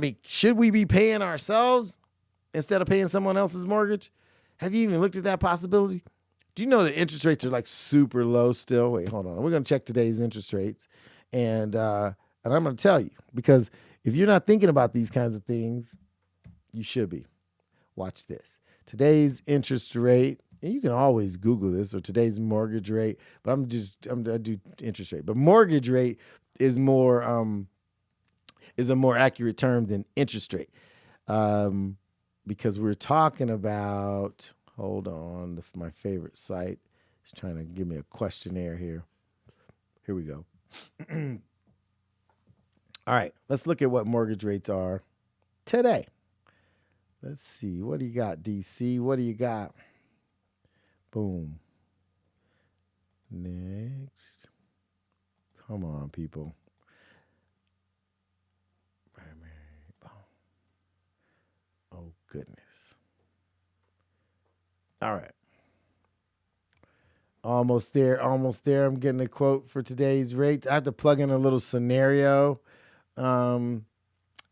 mean, should we be paying ourselves instead of paying someone else's mortgage? Have you even looked at that possibility? Do you know that interest rates are like super low still? Wait, hold on. We're going to check today's interest rates. And I'm going to tell you, because if you're not thinking about these kinds of things, you should be. Watch this. Today's interest rate, and you can always Google this, or today's mortgage rate, but I do interest rate. But mortgage rate is more is a more accurate term than interest rate, because we're talking about. Hold on, my favorite site is trying to give me a questionnaire here. Here we go. All right, let's look at what mortgage rates are today. Let's see. What do you got, DC? What do you got? Boom. Next. Come on, people. Oh, goodness. All right. Almost there. Almost there. I'm getting a quote for today's rate. I have to plug in a little scenario.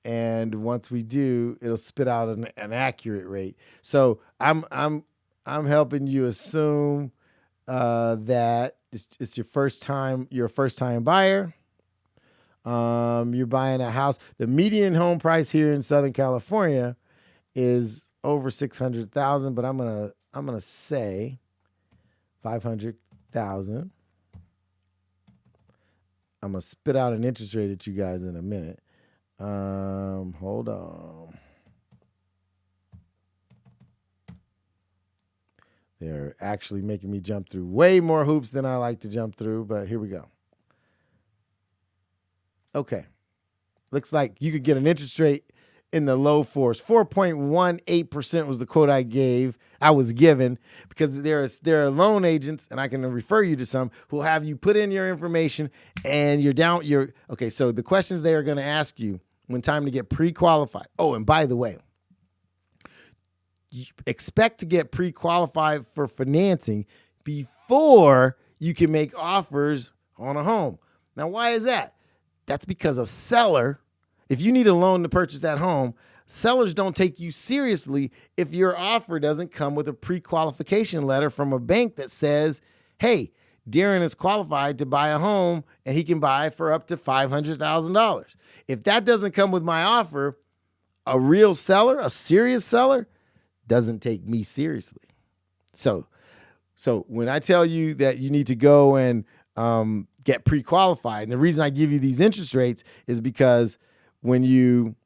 And once we do, it'll spit out an accurate rate. So I'm helping you assume that it's your first time. You're a first time buyer. You're buying a house. The median home price here in Southern California is over $600,000, but I'm gonna say $500,000. I'm gonna spit out an interest rate at you guys in a minute. Hold on. They're actually making me jump through way more hoops than I like to jump through, but here we go. Okay. Looks like you could get an interest rate in the low fours. 4.18% was the quote I was given, because there are loan agents, and I can refer you to some, who will have you put in your information and okay. So the questions they are going to ask you when time to get pre-qualified. Oh, and by the way, you expect to get pre-qualified for financing before you can make offers on a home. Now, why is that? That's because a seller, if you need a loan to purchase that home, sellers don't take you seriously if your offer doesn't come with a pre-qualification letter from a bank that says, hey, Daron is qualified to buy a home and he can buy for up to $500,000. If that doesn't come with my offer, a real seller, a serious seller, doesn't take me seriously. So when I tell you that you need to go and get pre-qualified, and the reason I give you these interest rates is because when you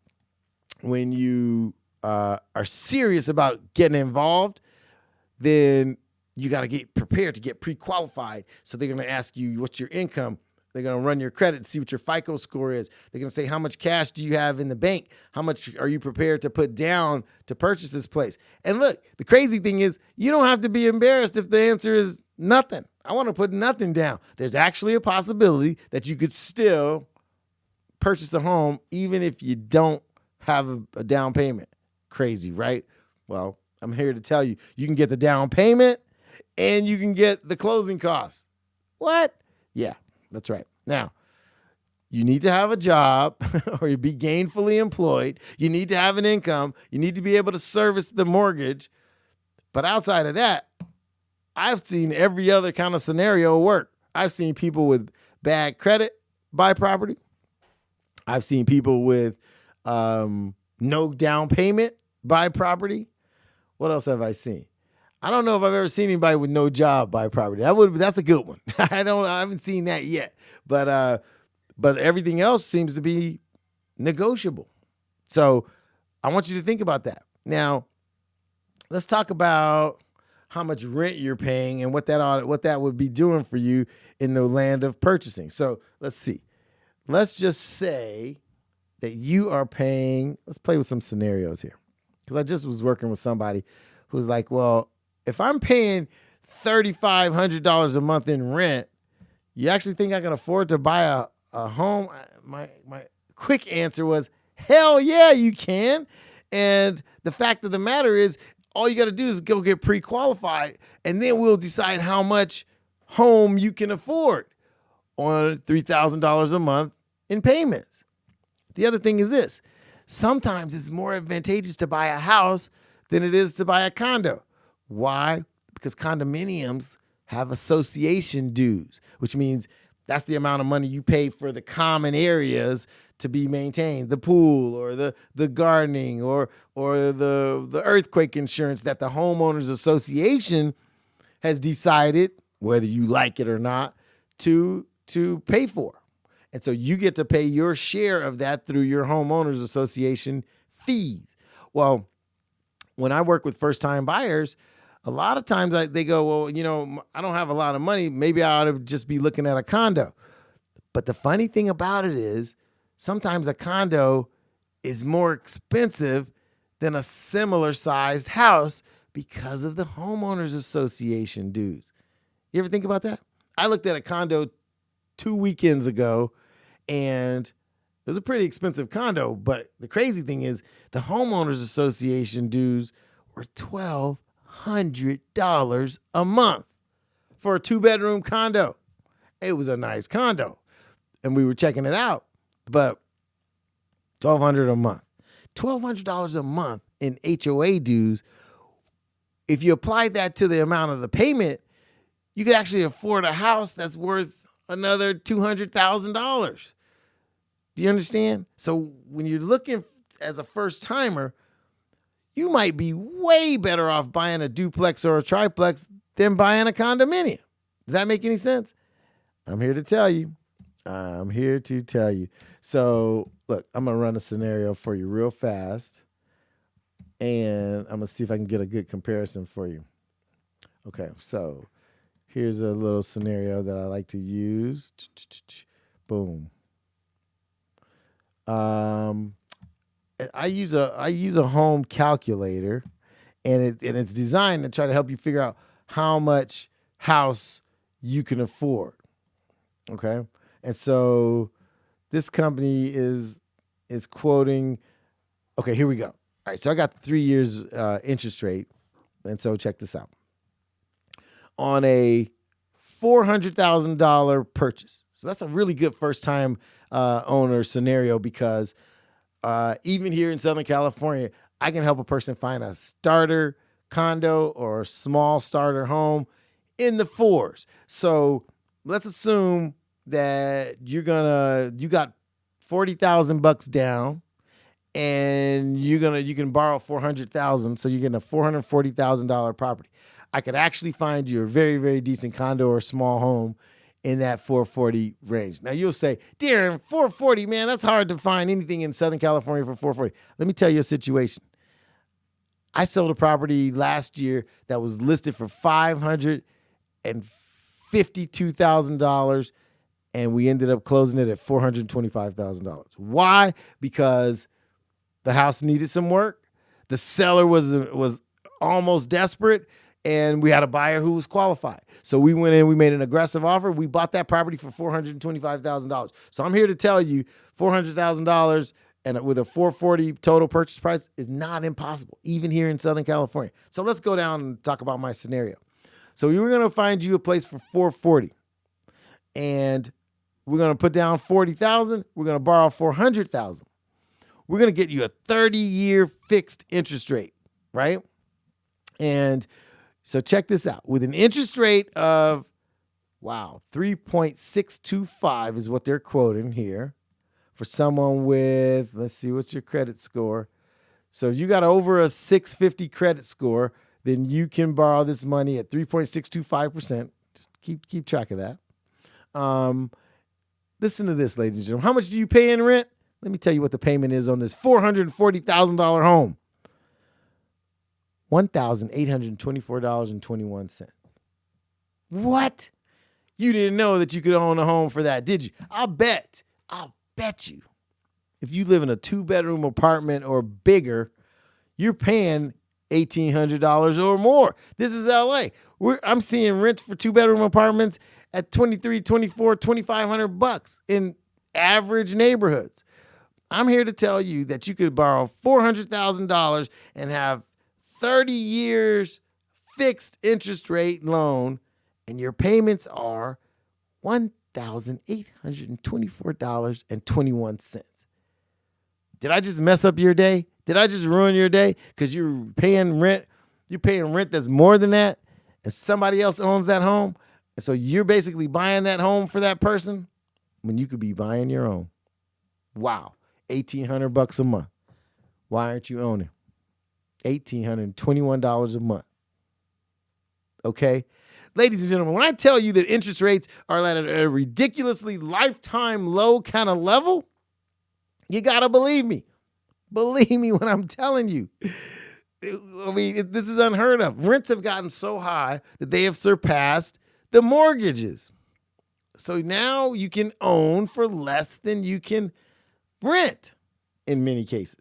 are serious about getting involved, then you got to get prepared to get pre-qualified. So they're going to ask you, what's your income? They're going to run your credit and see what your FICO score is. They're going to say, how much cash do you have in the bank? How much are you prepared to put down to purchase this place? And look, the crazy thing is, you don't have to be embarrassed if the answer is nothing. I want to put nothing down. There's actually a possibility that you could still purchase a home even if you don't have a down payment. Crazy, right? Well, I'm here to tell you, you can get the down payment and you can get the closing costs. What? Yeah, that's right. Now, you need to have a job or you be gainfully employed. You need to have an income. You need to be able to service the mortgage. But outside of that, I've seen every other kind of scenario work. I've seen people with bad credit buy property. I've seen people with no down payment buy property. What else have I seen? I don't know if I've ever seen anybody with no job buy property. That's a good one. I haven't seen that yet. But everything else seems to be negotiable. So I want you to think about that. Now, let's talk about how much rent you're paying and what that would be doing for you in the land of purchasing. So let's see. Let's just say that you are paying, let's play with some scenarios here. Because I just was working with somebody who's like, well, if I'm paying $3,500 a month in rent, you actually think I can afford to buy a home? My quick answer was, hell yeah, you can. And the fact of the matter is, all you got to do is go get pre-qualified, and then we'll decide how much home you can afford on $3,000 a month in payments. The other thing is this. sometimes it's more advantageous to buy a house than it is to buy a condo. Why? Because condominiums have association dues, which means that's the amount of money you pay for the common areas to be maintained, the pool or the gardening or the earthquake insurance that the homeowners association has decided, whether you like it or not, to pay for. And so you get to pay your share of that through your homeowners association fees. Well, when I work with first-time buyers, a lot of times they go, well, I don't have a lot of money. Maybe I ought to just be looking at a condo. But the funny thing about it is sometimes a condo is more expensive than a similar sized house because of the homeowners association dues. You ever think about that? I looked at a condo 2 weekends ago, and it was a pretty expensive condo. But the crazy thing is the homeowners association dues were $1,200 a month for a 2-bedroom condo. It was a nice condo, and we were checking it out, but $1,200 a month. $1,200 a month in HOA dues. If you applied that to the amount of the payment, you could actually afford a house that's worth another $200,000. Do you understand? So when you're looking as a first timer, you might be way better off buying a duplex or a triplex than buying a condominium. Does that make any sense? I'm here to tell you. So look, I'm going to run a scenario for you real fast, and I'm going to see if I can get a good comparison for you. Okay, so here's a little scenario that I like to use. Boom. I use a home calculator, and it's designed to try to help you figure out how much house you can afford. Okay, and so this company is quoting. Okay, here we go. All right, so I got the 3 years interest rate, and so check this out. On a $400,000 purchase, so that's a really good first-time owner scenario because even here in Southern California, I can help a person find a starter condo or a small starter home in the fours. So let's assume that you got $40,000 down, and you can borrow $400,000, so you're getting a $440,000 property. I could actually find you a very, very decent condo or small home in that 440 range. Now you'll say, Daron, 440, man, that's hard to find anything in Southern California for 440. Let me tell you a situation. I sold a property last year that was listed for $552,000, and we ended up closing it at $425,000. Why? Because the house needed some work. The seller was almost desperate, and we had a buyer who was qualified. So we went in, we made an aggressive offer. We bought that property for $425,000. So I'm here to tell you $400,000 and with a $440 total purchase price is not impossible, even here in Southern California. So let's go down and talk about my scenario. So we were going to find you a place for $440, and we're going to put down $40,000. We're going to borrow $400,000. We're going to get you a 30-year fixed interest rate, right? And so check this out. With an interest rate of, 3.625 is what they're quoting here for someone with, let's see, what's your credit score? So if you got over a 650 credit score, then you can borrow this money at 3.625%. Just keep track of that. Listen to this, ladies and gentlemen. How much do you pay in rent? Let me tell you what the payment is on this $440,000 home. $1,824.21. What? You didn't know that you could own a home for that, did you? I'll bet you. If you live in a 2-bedroom apartment or bigger, you're paying $1,800 or more. This is LA. I'm seeing rents for 2-bedroom apartments at $2,300, $2,400, $2,500 in average neighborhoods. I'm here to tell you that you could borrow $400,000 and have 30 years fixed interest rate loan, and your payments are $1,824.21. Did I just mess up your day? Did I just ruin your day? Because you're paying rent. You're paying rent that's more than that, and somebody else owns that home. And so you're basically buying that home for that person when you could be buying your own. Wow. $1,800 a month. Why aren't you owning? $1,821 a month. Okay? Ladies and gentlemen, when I tell you that interest rates are at a ridiculously lifetime low kind of level, you got to believe me. Believe me when I'm telling you. I mean, this is unheard of. Rents have gotten so high that they have surpassed the mortgages. So now you can own for less than you can rent in many cases.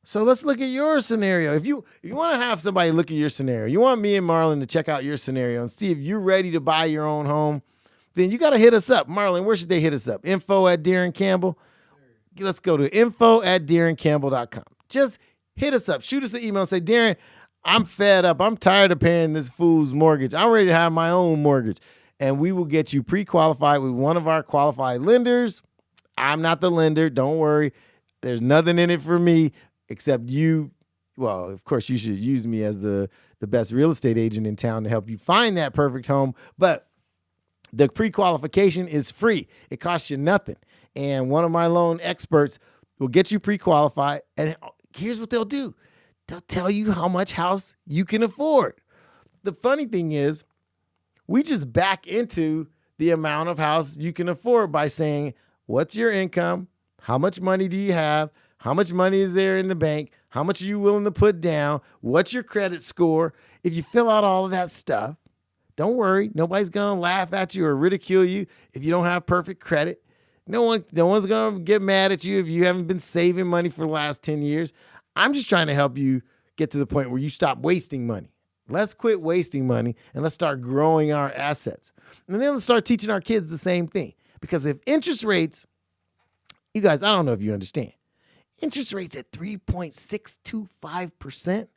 So let's look at your scenario. If you want to have somebody look at your scenario, you want me and Marlon to check out your scenario and see if you're ready to buy your own home, then you got to hit us up. Marlon, where should they hit us up? Info@DaronCampbell. Let's go to info@DaronCampbell.com. Just hit us up. Shoot us an email and say, Daron, I'm fed up. I'm tired of paying this fool's mortgage. I'm ready to have my own mortgage. And we will get you pre-qualified with one of our qualified lenders. I'm not the lender. Don't worry. There's nothing in it for me except you. Well, of course, you should use me as the best real estate agent in town to help you find that perfect home. But the pre-qualification is free. It costs you nothing. And one of my loan experts will get you pre-qualified. And here's what they'll do. They'll tell you how much house you can afford. The funny thing is, we just back into the amount of house you can afford by saying, what's your income? How much money do you have? How much money is there in the bank? How much are you willing to put down? What's your credit score? If you fill out all of that stuff, don't worry. Nobody's going to laugh at you or ridicule you if you don't have perfect credit. No one's going to get mad at you if you haven't been saving money for the last 10 years. I'm just trying to help you get to the point where you stop wasting money. Let's quit wasting money and let's start growing our assets. And then let's start teaching our kids the same thing. Because if interest rates, you guys, I don't know if you understand, interest rates at 3.625%.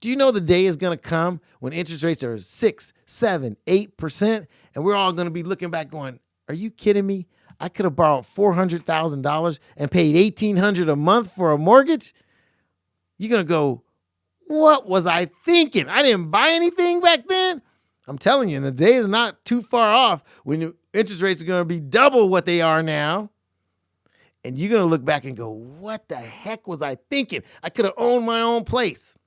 Do you know the day is going to come when interest rates are 6, 7, 8%? And we're all going to be looking back going, are you kidding me? I could have borrowed $400,000 and paid $1,800 a month for a mortgage. You're going to go, what was I thinking? I didn't buy anything back then. I'm telling you, and the day is not too far off when interest rates are going to be double what they are now. And you're going to look back and go, what the heck was I thinking? I could have owned my own place.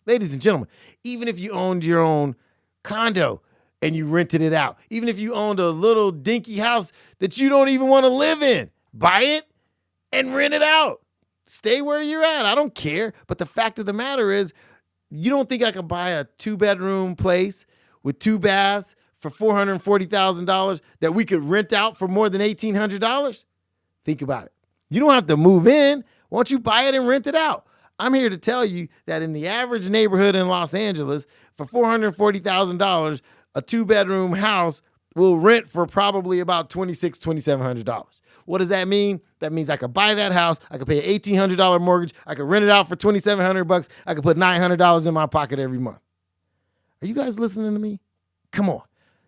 Ladies and gentlemen, even if you owned your own condo and you rented it out, even if you owned a little dinky house that you don't even want to live in, buy it and rent it out. Stay where you're at. I don't care. But the fact of the matter is, you don't think I could buy a 2-bedroom place with 2 baths for $440,000 that we could rent out for more than $1,800? Think about it. You don't have to move in. Why don't you buy it and rent it out? I'm here to tell you that in the average neighborhood in Los Angeles, for $440,000, a 2-bedroom house will rent for probably about $2,600, $2,700. What does that mean? That means I could buy that house. I could pay an $1,800 mortgage. I could rent it out for $2,700. I could put $900 in my pocket every month. Are you guys listening to me? Come on.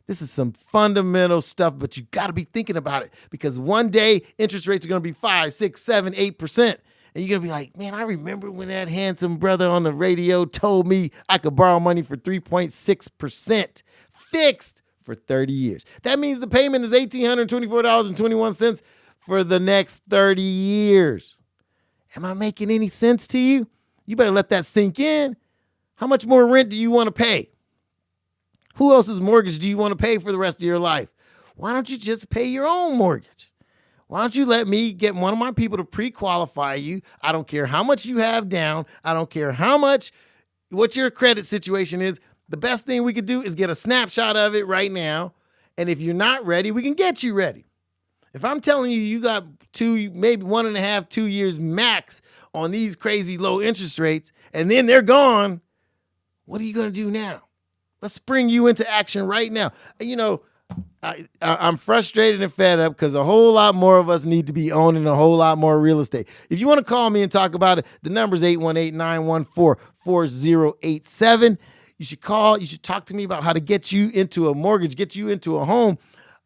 This is some fundamental stuff, but you got to be thinking about it because one day interest rates are going to be 5, 6, 7, 8%. And you're going to be like, man, I remember when that handsome brother on the radio told me I could borrow money for 3.6% fixed for 30 years. That means the payment is $1,824.21 for the next 30 years. Am I making any sense to you? You better let that sink in. How much more rent do you want to pay? Who else's mortgage do you want to pay for the rest of your life? Why don't you just pay your own mortgage? Why don't you let me get one of my people to pre-qualify you? I don't care how much you have down. I don't care what your credit situation is. The best thing we could do is get a snapshot of it right now. And if you're not ready, we can get you ready. If I'm telling you, you got 2, maybe 1.5, 2 years max on these crazy low interest rates, and then they're gone, what are you going to do now? Let's bring you into action right now. You know, I'm frustrated and fed up because a whole lot more of us need to be owning a whole lot more real estate. If you want to call me and talk about it, the number is 818-914-4087. You should call. You should talk to me about how to get you into a mortgage, get you into a home.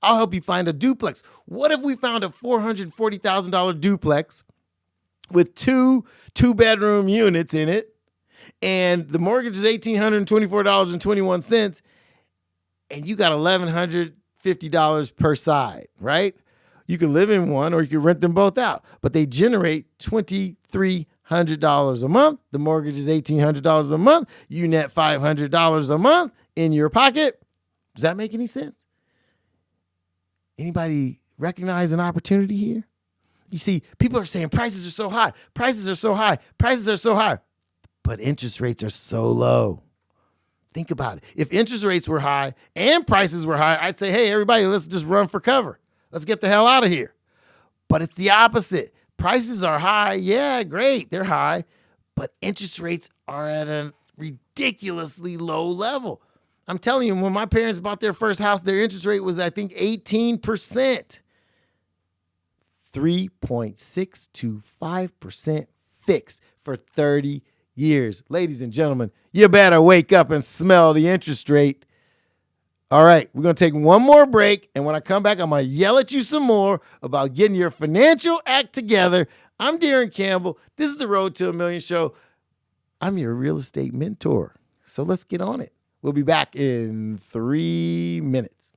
I'll help you find a duplex. What if we found a $440,000 duplex with two-bedroom units in it, and the mortgage is $1,824.21, and you got $1,150 per side, right? You can live in one or you can rent them both out, but they generate $2,300 a month. The mortgage is $1,800 a month. You net $500 a month in your pocket. Does that make any sense? Anybody recognize an opportunity here? You see, people are saying prices are so high, prices are so high, prices are so high, but interest rates are so low. Think about it. If interest rates were high and prices were high, I'd say, hey, everybody, let's just run for cover. Let's get the hell out of here. But it's the opposite. Prices are high. Yeah, great. They're high. But interest rates are at a ridiculously low level. I'm telling you, when my parents bought their first house, their interest rate was, I think, 18%. 3.625% fixed for 30 years. Ladies and gentlemen, you better wake up and smell the interest rate. All right, we're going to take one more break, and when I come back, I'm going to yell at you some more about getting your financial act together. I'm Daron Campbell. This is the Road to a Million Show. I'm your real estate mentor, so let's get on it. We'll be back in 3 minutes.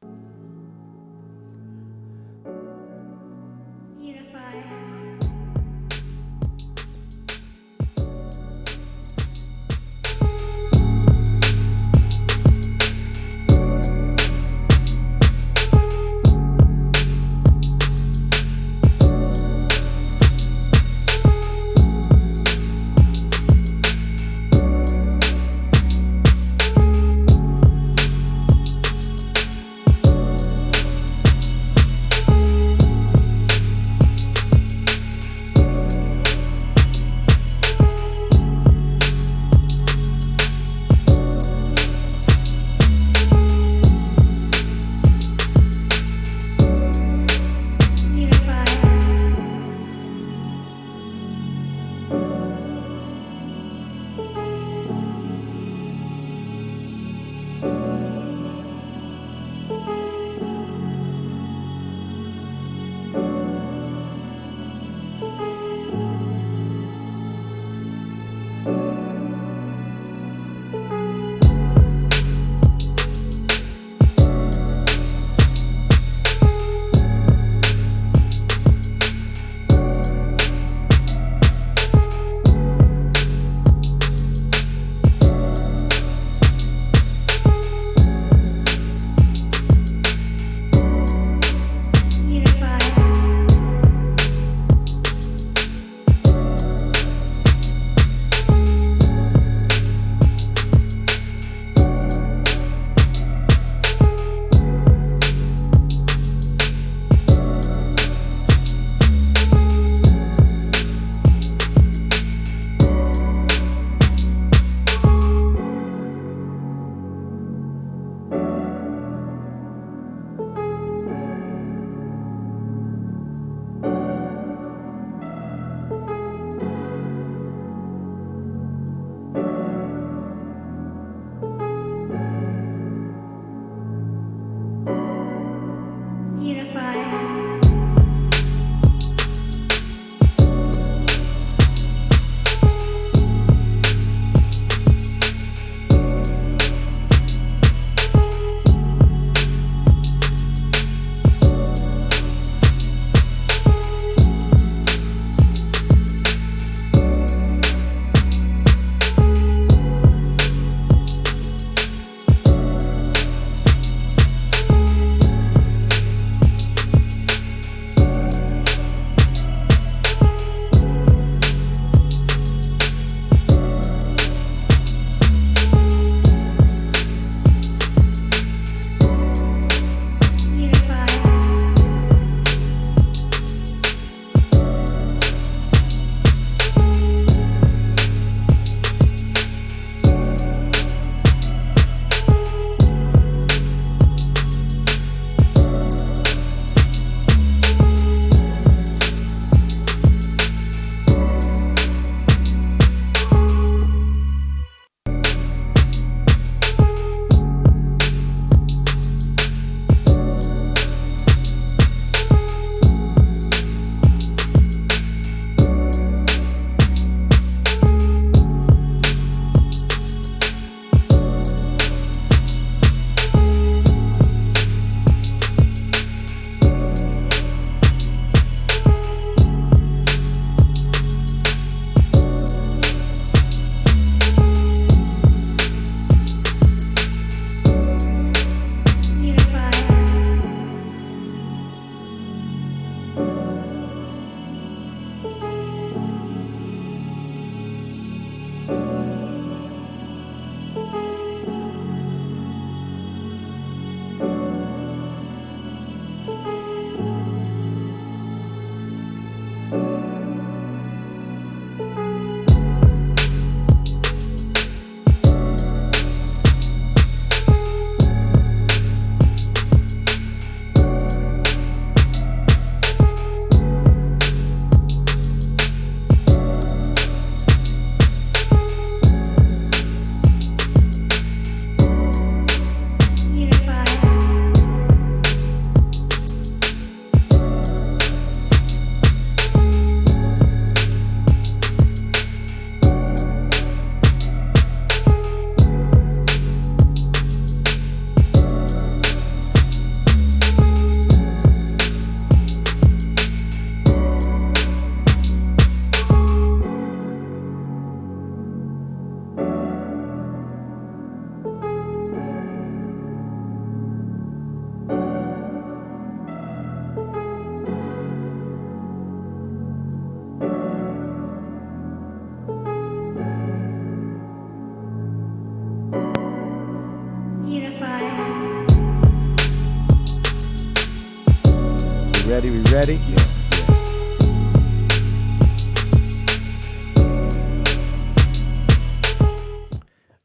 ready? We ready? Yeah.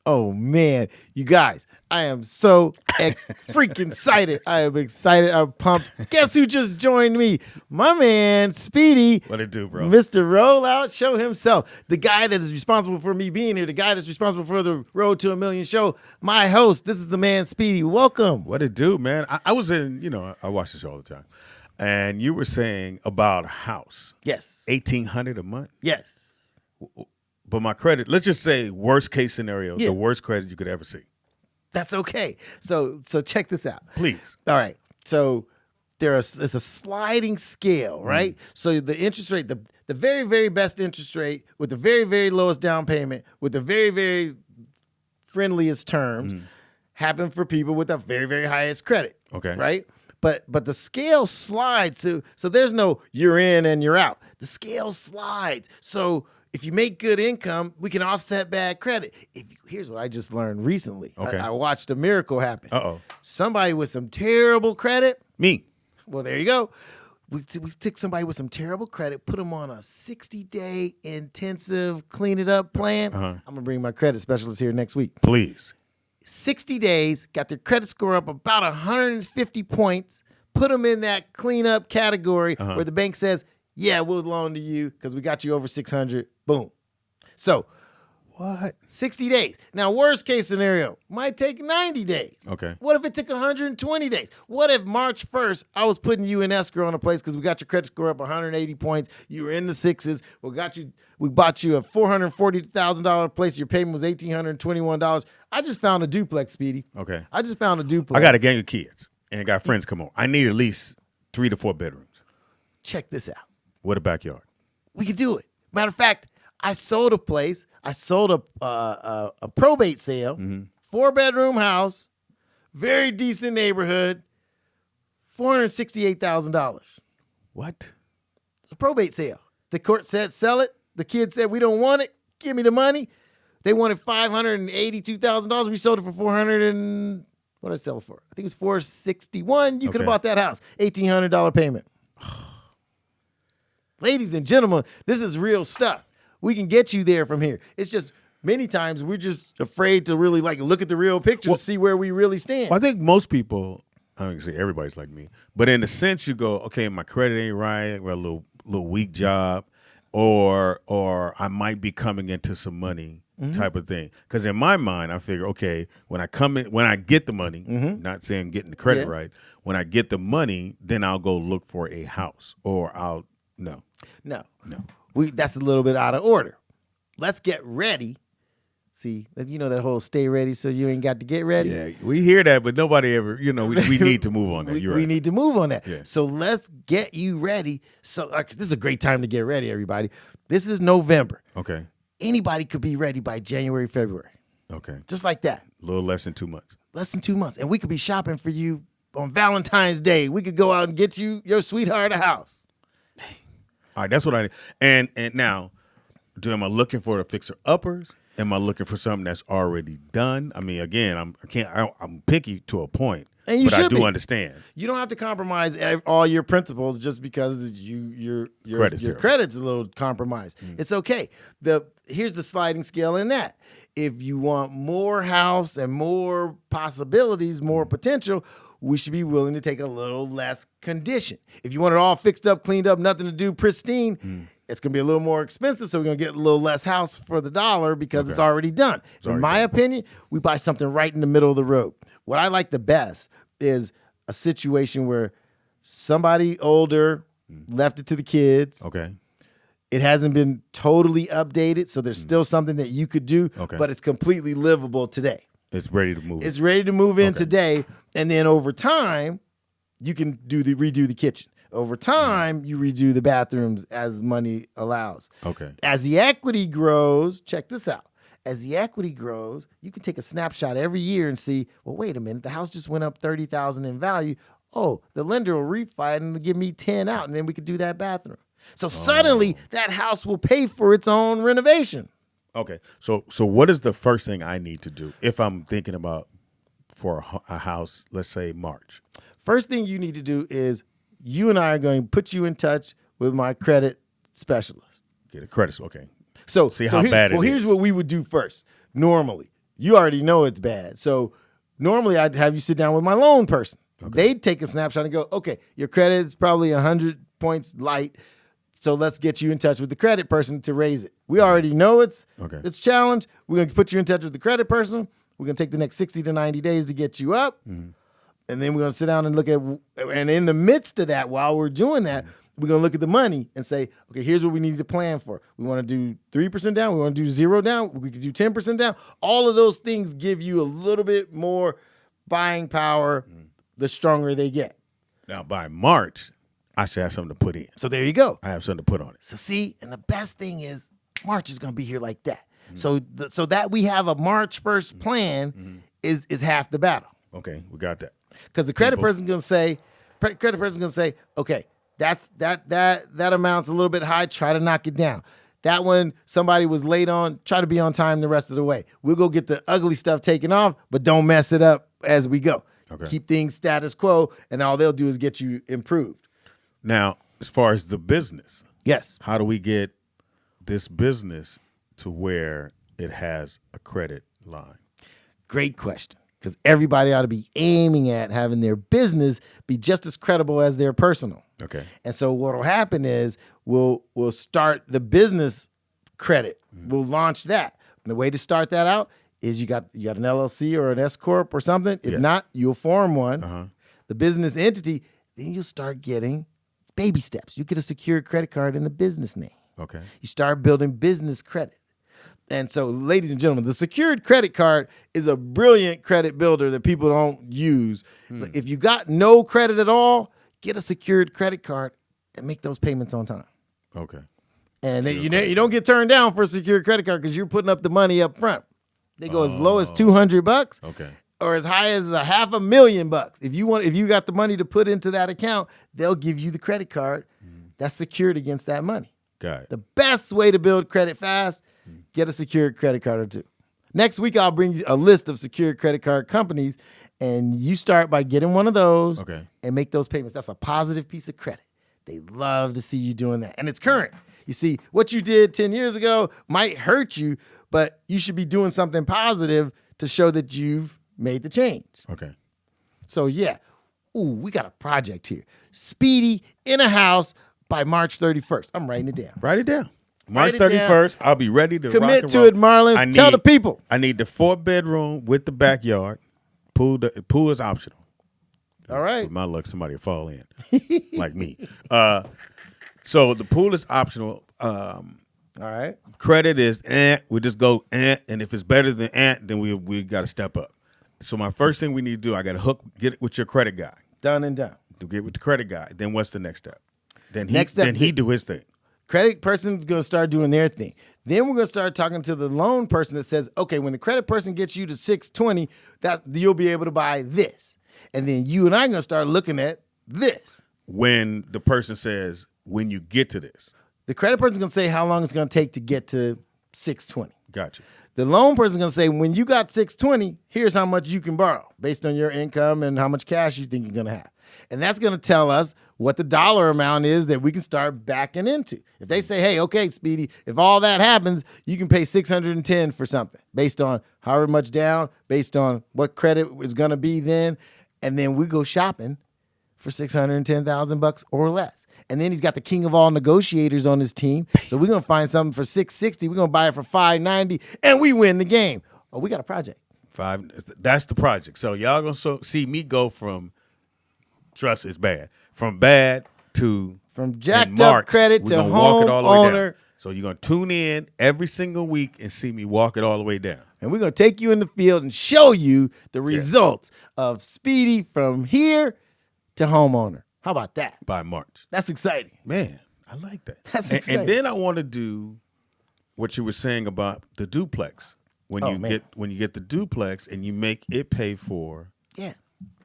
Oh man, you guys, I am so freaking excited. I am excited. I'm pumped. Guess who just joined me? My man, Speedy. What it do, bro? Mr. Rollout Show himself. The guy that is responsible for me being here. The guy that's responsible for the Road to a Million show. My host. This is the man, Speedy. Welcome. What it do, man? I was in, I watch the show all the time. And you were saying about a house. Yes. $1,800 a month? Yes. But my credit, let's just say worst case scenario, Yeah. the worst credit you could ever see. That's okay. So check this out. Please. All right. So it's a sliding scale, right? So the interest rate, the very, very best interest rate with the very, very lowest down payment with the very, very friendliest terms happen for people with the very, very highest credit. Okay. Right? But the scale slides. So there's no you're in and you're out. The scale slides. So if you make good income, we can offset bad credit. Here's what I just learned recently. Okay. I watched a miracle happen. Uh-oh. Somebody with some terrible credit. Me. Well, there you go. We took somebody with some terrible credit, put them on a 60-day intensive clean it up plan. I'm going to bring my credit specialist here next week. Please. 60 days, got their credit score up about 150 points, put them in that cleanup category where the bank says, yeah, we'll loan to you because we got you over 600. Boom. So What? 60 days. Now, worst case scenario might take 90 days. Okay. What if it took 120 days? What if March 1st, I was putting you in escrow on a place because we got your credit score up 180 points. You were in the sixes. We bought you a $440,000 place. Your payment was $1,821. I just found a duplex, Speedy. Okay. I just found a duplex. I got a gang of kids and got friends come on. I need at least 3 to 4 bedrooms Check this out. with a backyard. We could do it. Matter of fact, I sold a place. I sold a probate sale, 4-bedroom house, very decent neighborhood, $468,000. What? It's a probate sale. The court said sell it. The kid said we don't want it. Give me the money. They wanted $582,000. We sold it for what did I sell it for? I think it was $461,000. You could have Okay. bought that house. $1,800 payment. Ladies and gentlemen, this is real stuff. We can get you there from here. It's just many times we're just afraid to really look at the real picture to see where we really stand. Well, I think most people, I don't say everybody's like me, but in the sense you go, okay, my credit ain't right, I got a little weak job, or I might be coming into some money type of thing. Because in my mind, I figure, okay, when I get the money, not saying getting the credit right, when I get the money, then I'll go look for a house, or no. That's a little bit out of order. Let's get ready. See, you know that whole stay ready so you ain't got to get ready? Yeah, we hear that, but nobody ever, we need to move on that. You're right. We need to move on that. Yeah. So let's get you ready. So this is a great time to get ready, everybody. This is November. Okay. Anybody could be ready by January, February. Okay. Just like that. A little less than 2 months. Less than 2 months. And we could be shopping for you on Valentine's Day. We could go out and get you your sweetheart a house. All right, that's what I need. And now, am I looking for the fixer uppers? Am I looking for something that's already done? I mean, again, I'm picky to a point, And you but I should do be. understand. You don't have to compromise all your principles just because your Credit's credit's a little compromised. It's okay. Here's the sliding scale in that. If you want more house and more possibilities, more potential, we should be willing to take a little less condition. If you want it all fixed up, cleaned up, nothing to do, pristine, it's going to be a little more expensive, so we're going to get a little less house for the dollar because it's already done. In my opinion, we buy something right in the middle of the road. What I like the best is a situation where somebody older left it to the kids. Okay. It hasn't been totally updated, so there's still something that you could do, but it's completely livable today. It's ready to move. It's ready to move in today, and then over time, you can redo the kitchen. Over time, you redo the bathrooms as money allows. Okay. As the equity grows, check this out. As the equity grows, you can take a snapshot every year and see, well, wait a minute, the house just went up $30,000 in value. Oh, the lender will refi and give me 10 out, and then we could do that bathroom. So suddenly, that house will pay for its own renovation. Okay. So what is the first thing I need to do if I'm thinking about for a house, let's say March? First thing you need to do is you and I are going to put you in touch with my credit specialist. Get a credit. Okay. So see how bad it is. Here's what we would do first. Normally, you already know it's bad. So normally I'd have you sit down with my loan person. Okay. They'd take a snapshot and go, okay, your credit is probably 100 points light. So let's get you in touch with the credit person to raise it. We already know it's challenged. We're going to put you in touch with the credit person. We're going to take the next 60 to 90 days to get you up. And then we're going to sit down and look at, and in the midst of that, while we're doing that, we're going to look at the money and say, okay, here's what we need to plan for. We want to do 3% down. We want to do 0 down. We could do 10% down. All of those things give you a little bit more buying power the stronger they get. Now, by March, I should have something to put in. So there you go. I have something to put on it. So see, and the best thing is March is going to be here like that. So that we have a March 1st plan is half the battle. Okay, we got that. Because the credit person's going to say, okay, that amount's a little bit high. Try to knock it down. That one, somebody was late on. Try to be on time the rest of the way. We'll go get the ugly stuff taken off, but don't mess it up as we go. Okay. Keep things status quo, and all they'll do is get you improved. Now, as far as the business, yes, how do we get this business to where it has a credit line? Great question. Because everybody ought to be aiming at having their business be just as credible as their personal. Okay. And so what will happen is we'll start the business credit. We'll launch that. And the way to start that out is you got an LLC or an S corp or something. If not, you'll form one. The business entity, then you'll start getting baby steps. You get a secured credit card in the business name. Okay. You start building business credit. And so, ladies and gentlemen, the secured credit card is a brilliant credit builder that people don't use. If you got no credit at all, get a secured credit card and make those payments on time. Okay. And then you don't get turned down for a secured credit card because you're putting up the money up front. They go as low as $200, okay, or as high as $500,000. If you got the money to put into that account, they'll give you the credit card that's secured against that money. Got it. The best way to build credit fast, get a secured credit card or two. Next week, I'll bring you a list of secured credit card companies, and you start by getting one of those and make those payments. That's a positive piece of credit. They love to see you doing that. And it's current. You see, what you did 10 years ago might hurt you, but you should be doing something positive to show that you've made the change. Okay. So, yeah. Ooh, we got a project here. Speedy in a house by March 31st. I'm writing it down. Write it down. March 31st, I'll be ready to commit rock and to roll. it, Marlon. Tell the people. I need the 4-bedroom with the backyard. Pool is optional. All right. With my luck, somebody will fall in, like me. So the pool is optional. All right. Credit is we just go and if it's better than then we got to step up. So my first thing we need to do, I got to get it with your credit guy. Done and done. To get with the credit guy. Then what's the next step? Then he do his thing. Credit person's going to start doing their thing. Then we're going to start talking to the loan person that says, okay, when the credit person gets you to 620, you'll be able to buy this. And then you and I are going to start looking at this. When the person says, when you get to this. The credit person's going to say how long it's going to take to get to 620. Gotcha. The loan person's going to say, when you got 620, here's how much you can borrow based on your income and how much cash you think you're going to have. And that's going to tell us what the dollar amount is that we can start backing into. If they say, hey, okay, Speedy, if all that happens, you can pay $610 for something based on however much down, based on what credit is going to be then. And then we go shopping for $610,000 or less. And then he's got the king of all negotiators on his team. So we're going to find something for $660. We're going to buy it for $590 and we win the game. Oh, we got a project. That's the project. So y'all going to see me go from trust is bad. From bad to jacked up credit to home owner. So you're going to tune in every single week and see me walk it all the way down. And we're going to take you in the field and show you the results of Speedy from here to homeowner. How about that? By March. That's exciting. Man, I like that. That's exciting. And then I want to do what you were saying about the duplex. When you get the duplex and you make it pay for. Yeah.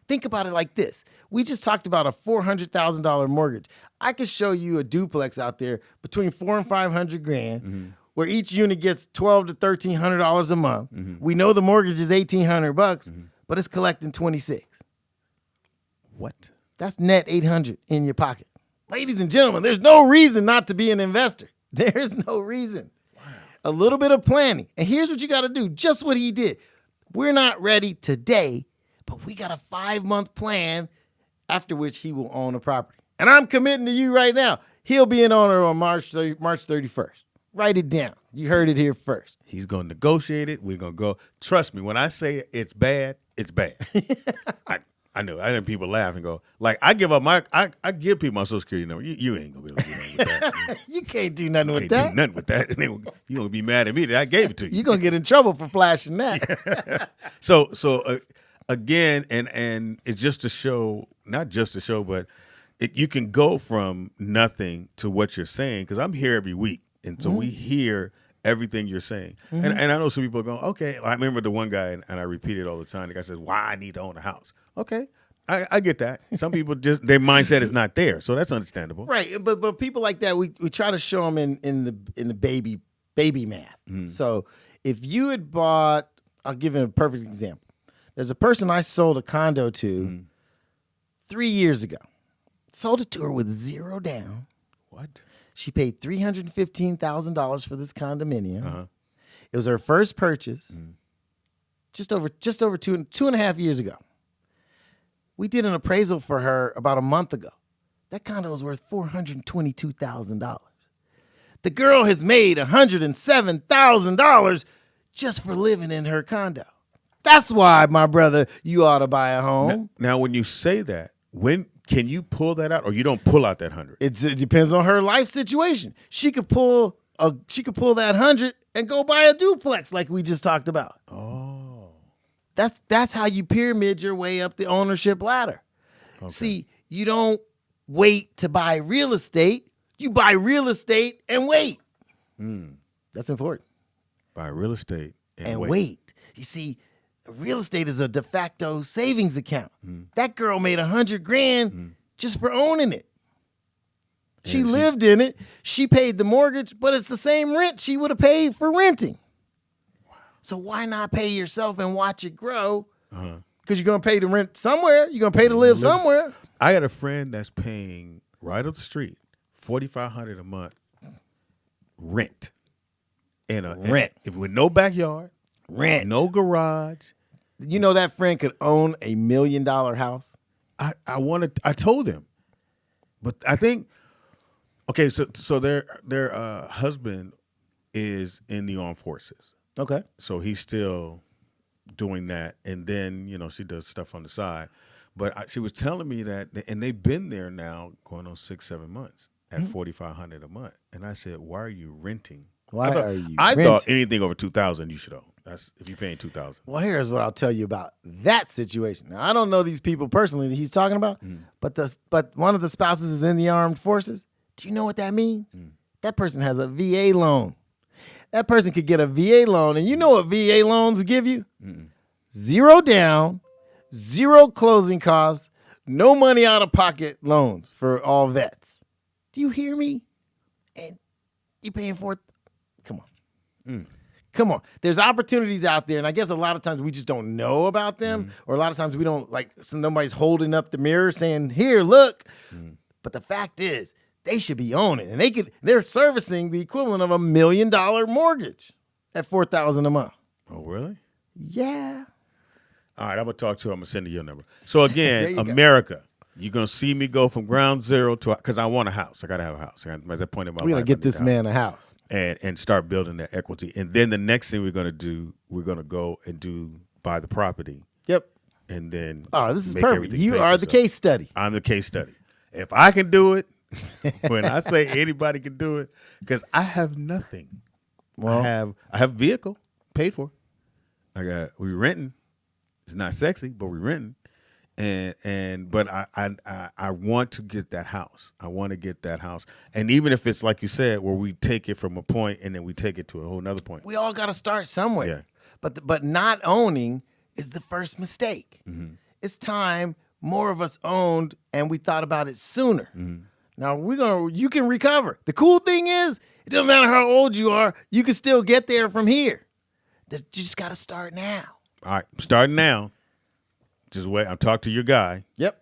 Think about it like this. We just talked about a $400,000 mortgage. I could show you a duplex out there between $400,000 and $500,000 where each unit gets $1,200 to $1,300 a month. We know the mortgage is $1,800, but it's collecting $26,000. What? That's net 800 in your pocket. Ladies and gentlemen, there's no reason not to be an investor. There's no reason. Wow. A little bit of planning. And here's what you got to do. Just what he did. We're not ready today, but we got a 5-month plan after which he will own a property. And I'm committing to you right now. He'll be an owner on March 31st. Write it down. You heard it here first. He's going to negotiate it. We're going to go. Trust me, when I say it's bad, it's bad. I know. I know people laugh and go, like, I give up I give people my Social Security number. You ain't going to be able to do nothing with that. You can't do nothing with that. Can't do nothing with that. You're going to be mad at me that I gave it to you. You're going to get in trouble for flashing that. So again, and it's just to show, not just to show, but you can go from nothing to what you're saying, because I'm here every week. And so we hear everything you're saying. And I know some people are going, okay. I remember the one guy, and I repeat it all the time. The guy says, why I need to own a house. Okay, I get that. Some people just, their mindset is not there. So that's understandable. Right. But people like that, we try to show them in the baby math. So if you had bought, I'll give you a perfect example. There's a person I sold a condo to 3 years ago. Sold it to her with zero down. What? She paid $315,000 for this condominium. It was her first purchase, just over 2.5 years ago. We did an appraisal for her about a month ago. That condo was worth $422,000. The girl has made $107,000 just for living in her condo. That's why, my brother, you ought to buy a home. Now when you say that, when can you pull that out, or you don't pull out that 100? It depends on her life situation. She could pull that 100 and go buy a duplex like we just talked about. Oh. That's how you pyramid your way up the ownership ladder. Okay. See, you don't wait to buy real estate. You buy real estate and wait. That's important. Buy real estate and wait. You see, real estate is a de facto savings account. That girl made $100,000 just for owning it. She lived in it. She paid the mortgage, but it's the same rent she would have paid for renting. Wow. So why not pay yourself and watch it grow? Because you're going to pay the rent somewhere. You're going to pay to live somewhere. I had a friend that's paying right up the street $4,500 a month rent. Rent. If with no backyard. Rent. No garage. You know that friend could own $1 million house? I told him. But I think, okay, so their husband is in the armed forces. Okay. So he's still doing that. And then, she does stuff on the side. But she was telling me that, and they've been there now going on 6-7 months at $4,500 a month. And I said, why are you renting? I thought anything over $2,000 you should own. That's if you're paying $2,000. Well, here's what I'll tell you about that situation. Now, I don't know these people personally that he's talking about, but one of the spouses is in the armed forces. Do you know what that means? That person has a VA loan. That person could get a VA loan, and you know what VA loans give you? Zero down, zero closing costs, no money out of pocket loans for all vets. Do you hear me? And you paying for it? Come on. Come on. There's opportunities out there, and I guess a lot of times we just don't know about them, or a lot of times we don't, nobody's holding up the mirror saying, here, look. But the fact is, they should be owning, and they're servicing the equivalent of $1 million mortgage at $4,000 a month. Oh, really? Yeah. All right, I'm going to talk to her. I'm going to send her your number. So, again, America, you're going to see me go from ground zero to, because I want a house. I got to have a house. At that point in my life, we're going to get this man a house. And start building that equity. And then the next thing we're going to do, we're going to go and buy the property. Yep. And then this is perfect. You are the case study. I'm the case study. If I can do it, when I say anybody can do it, because I have nothing. Well, I have vehicle paid for. We renting. It's not sexy, but we renting. But I want to get that house. I want to get that house. And even if it's like you said, where we take it from a point and then we take it to a whole nother point. We all got to start somewhere. Yeah. But not owning is the first mistake. It's time more of us owned and we thought about it sooner. Now you can recover. The cool thing is, it doesn't matter how old you are, you can still get there from here. You just got to start now. All right, I'm starting now. Just wait. I'll talk to your guy. Yep.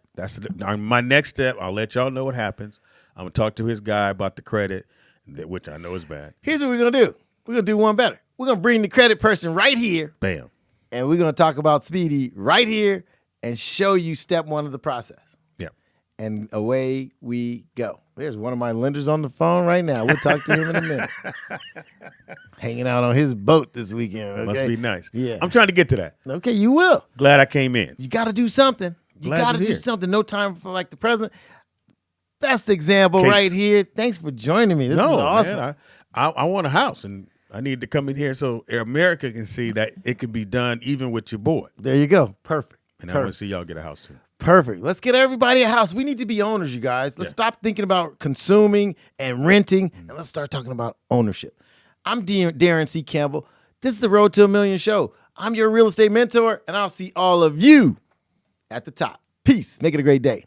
my next step. I'll let y'all know what happens. I'm gonna talk to his guy about the credit, which I know is bad. Here's what we're gonna do. We're gonna do one better. We're gonna bring the credit person right here. Bam. And we're gonna talk about Speedy right here and show you step one of the process. Yeah. And away we go. There's one of my lenders on the phone right now. We'll talk to him in a minute. Hanging out on his boat this weekend. Okay? Must be nice. Yeah. I'm trying to get to that. Okay, you will. Glad I came in. You got to do something. You Glad got to you're do here. something. No time for like the present. Best example Case. right here. Thanks for joining me. This is awesome. Man, I want a house, and I need to come in here so America can see that it can be done even with your boy. There you go. Perfect. And I want to see y'all get a house too. Perfect. Let's get everybody a house. We need to be owners, you guys. Let's stop thinking about consuming and renting, and let's start talking about ownership. I'm Daron C Campbell. This is the Road to $1 Million show. I'm your real estate mentor, and I'll see all of you at the top. Peace. Make it a great day.